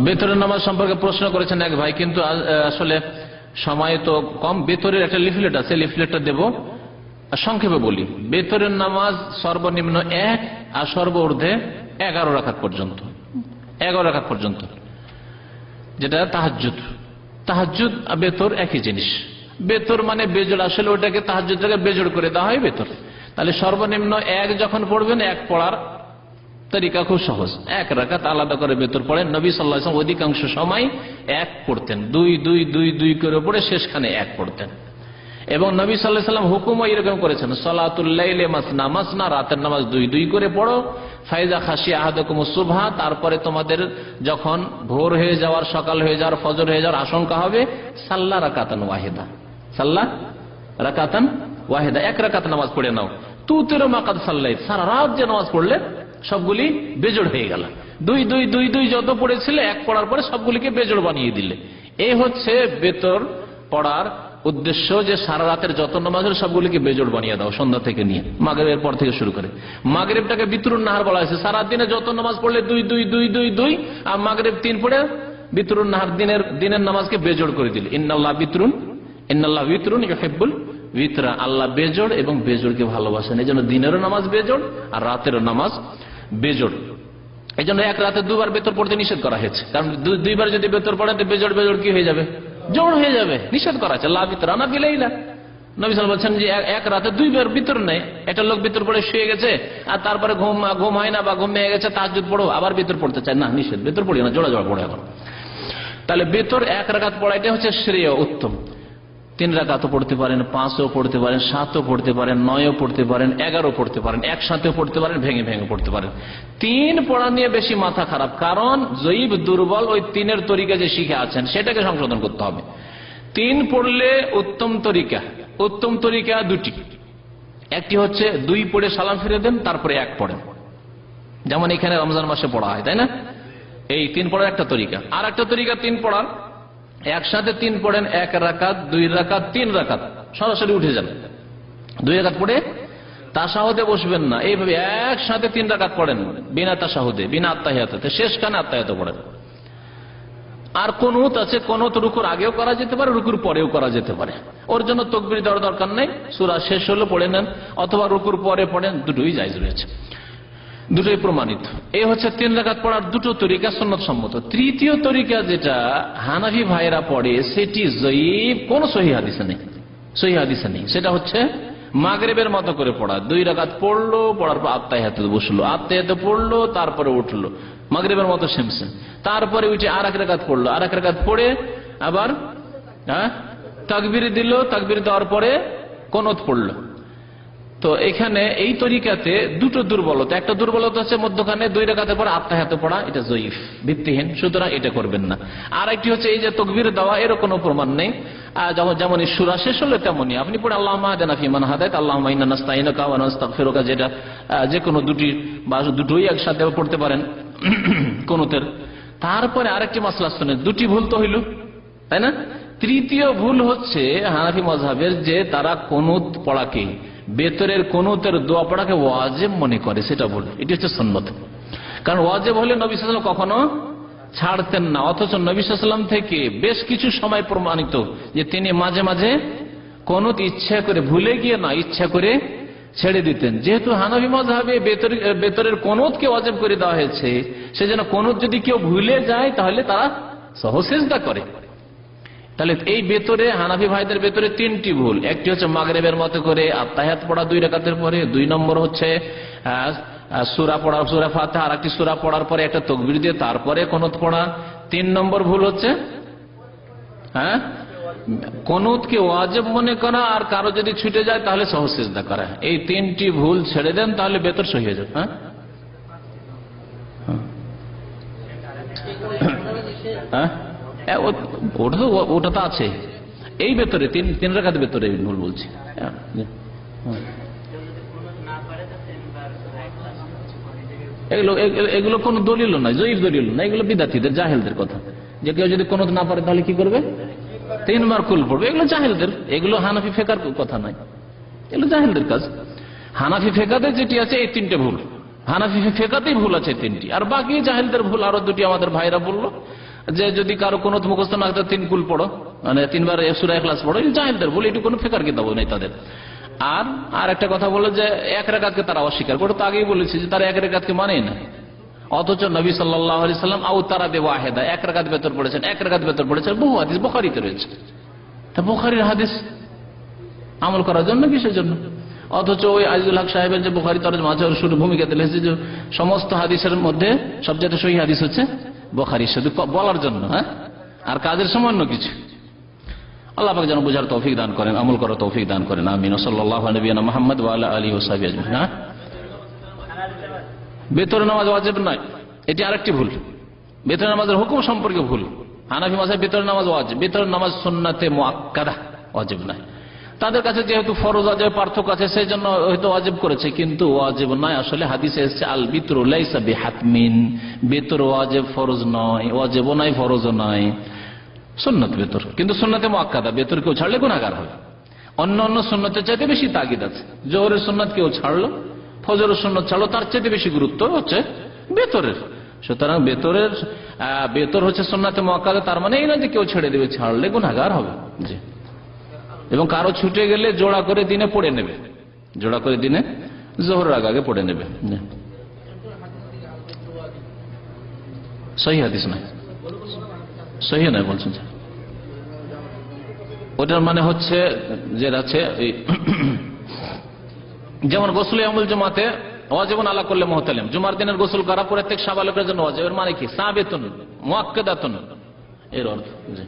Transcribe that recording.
বেতরের নামাজ সম্পর্কে প্রশ্ন করেছেন এক ভাই, কিন্তু আসলে সময় তো কম। বেতরের একটা লিফলেট আছে, লিফলেটটা দেব, সংক্ষেপে বলি। বেতরের নামাজ সর্বনিম্ন 1 আর সর্বঊর্ধ্বে 11 রাকাত পর্যন্ত, 11 রাকাত পর্যন্ত, যেটা তাহাজ্জুদ। তাহাজ্জুদ আর বেতর একই জিনিস। বেতর মানে বেজোড়, আসলে ওটাকে তাহাজ্জুদটাকে বেজোড় করে দেওয়া হয় বেতর। তাহলে সর্বনিম্ন 1 যখন পড়বেন, 1 পড়ার তরিকা খুব সহজ। 1 রাকাত আলাদা করে বেতর পড়েন। নবী সাল্লাল্লাহু আলাইহি ওয়াসাল্লাম অধিকাংশ সময় 1 পড়তেন, 2 2 2 2 করে পড়ে শেষখানে 1 পড়তেন। এবং নবী সাল্লাল্লাহু আলাইহি ওয়াসাল্লাম হুকুমও এরকম করেছেন, সালাতুল লাইলি মাসনা মাসনা, রাতের নামাজ 2 2 করে পড়ো। ফাইজা খাশিয়া আহাদুকুমুস সুবহা, তারপরে তোমাদের যখন ভোর হয়ে যাওয়ার, সকাল হয়ে যাওয়ার, ফজর হয়ে যাওয়ার আশঙ্কা হবে, সাল্লা রাকাতান ওয়াহিদা, সাল্লা রাকাতান ওয়াহিদা, 1 রাকাত নামাজ পড়ে নাও। তুতিরু মাকাদ সাল্লাই, সারা রাত যে নামাজ পড়লে সবগুলি বেজোড় হয়ে গেল। 2 2 2 2 যত পড়েছিলে 1 পড়ার পরে সবগুলিকে বেজোড় বানিয়ে দিলে। এই হচ্ছে বেতর পড়ার উদ্দেশ্য, যে সারা রাতের যত নামাজ হলো সবগুলিকে বেজোড় বানিয়ে দাও, সন্ধ্যা থেকে নিয়ে মাগরিবের পর থেকে শুরু করে। মাগরিবটাকে বিতরুন নাহার বলা হয়েছে, সারা দিনে যত নামাজ পড়লে 2 2 2 2 2, আর মাগরিব 3 পড়ে বিতরুন নাহার, দিনের নামাজকে বেজোড় করে দিল। ইন্নাল্লাহ বিতরুন, ইন্নাল্লাহ বিতরুন ইউহিব্বুল বিতরা, আল্লাহ বেজোড় এবং বেজোড়কে ভালোবাসেন। এই জন্য দিনেরও নামাজ বেজোড় আর রাতেরও নামাজ বেজোড়। এই জন্য 1 রাতে 2 বার বেতর পড়তে নিষেধ করা হয়েছে, কারণ 2 বার যদি বেতর পড়ে তো বেজোড় বেজোড় কি হয়ে যাবে, জোড় হয়ে যাবে, নিষেধ করা আছে। লা বিতরা না বিলাইলা, নবী সাল্লাল্লাহু বলছেন যে 1 রাতে 2 বার বিতর নেই। একটা লোক বিতর পড়ে শুয়ে গেছে আর তারপরে ঘুম হয় না বা ঘুম ভেঙে গেছে, তাহাজ্জুদ পড়ো, আবার বিতর পড়তে চায় না, নিষেধ, বেতর পড়ি না, জোড়া জোড়া পড়ে। এখন তাহলে বেতর 1 রাকাত পড়াইটা হচ্ছে শ্রেয়, উত্তম। 3 রাকাতও পড়তে পারেন, 5ও পড়তে পারেন, 7ও পড়তে পারেন, 9ও পড়তে পারেন, 11ও পড়তে পারেন, একসাথেও পড়তে পারেন, ভেঙে ভেঙে পড়তে পারেন। 3 পড়া নিয়ে বেশি মাথা খারাপ, কারণ জয়ীব দুর্বল, ওই 3-এর তরিকা যে শিখে আছেন সেটাকে সংশোধন করতে হবে। 3 পড়লে উত্তম তরিকা, উত্তম তরিকা 2টি। একটি হচ্ছে 2 পড়ে সালাম ফিরে দেন, তারপরে 1 পড়েন, যেমন এখানে রমজান মাসে পড়া হয়, তাই না? এই 3 পড়ার একটা তরিকা। আর একটা তরিকা 3 পড়ার, একসাথে 3 পড়েন, 1 রাকাত, 2 রাকাত, 3 রাকাত, সরাসরি উঠে যান। 2 রাকাত পড়ে তাশাহুদে বসবেন না, এইভাবে একসাথে 3 রাকাত পড়েন, বিনা তাশাহুদে, বিনা আত্তাহিয়াতে, শেষখানে আত্তাহিয়াত পড়েন। আর কুনুত আছে, কুনুত রুকুর আগেও করা যেতে পারে, রুকুর পরেও করা যেতে পারে। ওর জন্য তাকবীর দেওয়ার দরকার নেই, সূরা শেষ হলো পড়ে নেন, অথবা রুকুর পরে পড়েন, দুটোই জায়েজ রয়েছে, দুটোই প্রমাণিত। এই হচ্ছে 3 রাকাত পড়ার 2টো তরিকা সুন্নাত সম্মত। তৃতীয় তরিকা যেটা হানাফি ভাইরা পড়ে, সেটি জয়ীফ, কোন সহিহ হাদিসে নেই, সহিহ হাদিসে নেই। সেটা হচ্ছে মাগরিবের মতো করে পড়া, 2 রাকাত পড়লো, পড়ার পর আত্তাহিয়াতে বসলো, আত্তাহিয়াতে পড়লো, তারপরে উঠলো, মাগরিবের মতো সেমসেম, তারপরে উঠে আর 1 রাকাত পড়লো, আর 1 রাকাত পড়ে আবার তাকবীর দিল, তাকবীর দেওয়ার পরে কুনুত পড়লো। তো এখানে এই তরিকাতে 2টো দুর্বলতা, একটা দুর্বলতা হচ্ছে মধ্যখানে 2 রাকাতের পর আত্তাহিয়াতে পড়া, এটা জয়ীফ, ভিত্তিহীন, সুতরাং এটা করবেন না। আর একটি হচ্ছে এই যে তাকবীর দেওয়া, এর কোনো প্রমাণ নেই। যেমন সূরা শেষ হলো তেমনই আপনি পড়ে আল্লাহুম্মা হাদিনা ফিমান হাদাইত, আল্লাহুম্মা ইন্না নাস্তাইনুকা ওয়া নাস্তাগফিরুকা, যেটা যে কোনো 2টি বা 2টোই একসাথে পড়তে পারেন কুনুতের। তারপরে আরেকটি মাসলা শুনে, 2টি ভুল তো হইল, তাই না? তৃতীয় ভুল হচ্ছে হানাফি মাযহাবের, যে তারা কুনুত পড়াকে, বেতরের কুনুতের দোয়া পড়াকে ওয়াজিব মনে করে, সেটা ভুল। এটি হচ্ছে সুন্নত, কারণ ওয়াজিব হলে নবী সাল্লাল্লাহু আলাইহি ওয়াসাল্লাম কখনো ছাড়তেন না, অথচ নবী সাল্লাল্লাহু আলাইহি ওয়াসাল্লাম থেকে বেশ কিছু সময় প্রমাণিত যে তিনি মাঝে মাঝে কুনুত ইচ্ছা করে, ভুলে গিয়ে না, ইচ্ছা করে ছেড়ে দিতেন। যেহেতু হানাফি মাযহাবে বেতরের কুনুতকে ওয়াজিব করে দেওয়া হয়েছে, সেজন্য কুনুত যদি কেউ ভুলে যায় তাহলে তারা সহসিজদা করে। তাহলে এই বেতরে, হানাফি ভাইদের বেতরে 3টি ভুল। একটি হচ্ছে মাগরিবের মতো করে আত্তাহিয়াত পড়া 2 রাকাতের পরে, 2 নম্বর হচ্ছে সূরা পড়া, সূরা ফাতিহা আর একটি সূরা পড়ার পরে একটা তাকবীর দিয়ে তারপরে কুনুত পড়া। 3 নম্বর ভুল হচ্ছে কুনুতকে ওয়াজিব মনে করা, আর কারো যদি ছুটে যায় তাহলে সহসিজদা করা। এই 3টি ভুল ছেড়ে দেন, তাহলে বেতর সহি হয়ে যাবে। ওটা তো আছে এই ভেতরে, 3 রাকাত ভেতরে ভুল বলছি। এগুলো কোন দলিল নয়, জয়ীফ দলিল না, এগুলো বিদাতীদের, জাহেলদের কথা। যে কেউ যদি কুনুত না পারে তাহলে কি করবে? 3 বার কুল পড়বে। এগুলো জাহেলদের, এগুলো হানাফি ফিকহের কথা নয়, এগুলো জাহেলদের কাজ। হানাফি ফিকহে যেটি আছে এই 3টে ভুল, হানাফি ফিকহেতেই ভুল আছে 3টি, আর বাকি জাহেলদের ভুল আরো 2টি আমাদের ভাইরা বললো। যে যদি কারো কোনো মুখস্থ না থাকে 3 কুল পড়ো, মানে 3 বার সূরা ইখলাস পড়ো, জাহেলদের বলে, এটু কোনো ফিকার কিতাব নেই তাদের। আর একটা কথা বলে যে 1 রাকাতকে তারা অস্বীকার করে, তো আগেই বলেছি যে তারা 1 রাকাতকে মানেই না। অথচ নবী সাল্লাল্লাহু আলাইহি সাল্লাম আউতারা বে ওয়াহিদা, 1 রাকাত বেতর পড়েছেন, 1 রাকাত বেতর পড়েছেন, বহু হাদিস বুখারীতে রয়েছে। তা বুখারীর হাদিস আমল করার জন্য, কিসের জন্য? অথচ ওই আজিজুল হক সাহেবের যে বুখারী তরজমা আছে, শুরু ভূমিকাতে লিখেছে যে সমস্ত হাদিসের মধ্যে সবচেয়ে সহিহ হাদিস হচ্ছে বুখারী, শুধু বলার জন্য, হ্যাঁ, আর কাজের সামান্য কিছু। আল্লাহ পাক যেন বুঝার তৌফিক দান করেন, আমল করার তৌফিক দান করেন, আমিন। সাল্লাল্লাহু আলাইহি ওয়া মুহাম্মদ ওয়া আলা আলিহি ওয়া সাহবিহি আজমাইন। হ্যাঁ, বেতরে নামাজ ওয়াজিব নয়, এটি আরেকটি ভুল। বেতরে নামাজের হুকুম সম্পর্কে ভুল। হানাফি মাযহাব বেতরে নামাজ ওয়াজিব, বেতরে নামাজ সুন্নাতে মুআক্কাদা, ওয়াজিব নয়। তাদের কাছে যেহেতু ফরজ ওয়াজিব পার্থক্য আছে, সেই জন্য হয়তো ওয়াজিব করেছে, কিন্তু ওয়াজিব নয়। আসলে হাদিসে এসেছে আল বিতরু লাইসা বিহাতমিন, বেতর ওয়াজিব ফরজ নয়, ওয়াজিবও নয় ফরজও নয়, সুন্নাত বেতর। কিন্তু সুন্নাতে মুআক্কাদা, বেতর কেউ ছাড়লে গুনাহগার হবে। অন্য সুন্নতের চাইতে বেশি তাগিদ আছে। জোহরের সুন্নাত কেউ ছাড়লো, ফজরের সুন্নাত ছাড়লো, তার চাইতে বেশি গুরুত্ব হচ্ছে বেতরের। সুতরাং বেতর হচ্ছে সুন্নাতে মুআক্কাদা, তার মানে এই না যে কেউ ছেড়ে দেবে, ছাড়লে গুনাহগার হবে। জি। এবং কারো ছুটে গেলে জোড়া করে দিনে পড়ে নেবে, জোড়া করে দিনে জোহরের আগে পড়ে নেবে। সহিহ হাদিস নয়, সহিহ নয় বলছেন। ওটার মানে হচ্ছে যে আছে যেমন গোসলে আমল জুমাতে ওয়াজিবুন আলা কুল্লি মুহতালিম, জুমার দিনের গোসল করা প্রত্যেক সাবালকের জন্য ওয়াজিব। এর মানে কি? সাবিতুন মুআক্কাদাতুন, এর অর্থ। জি।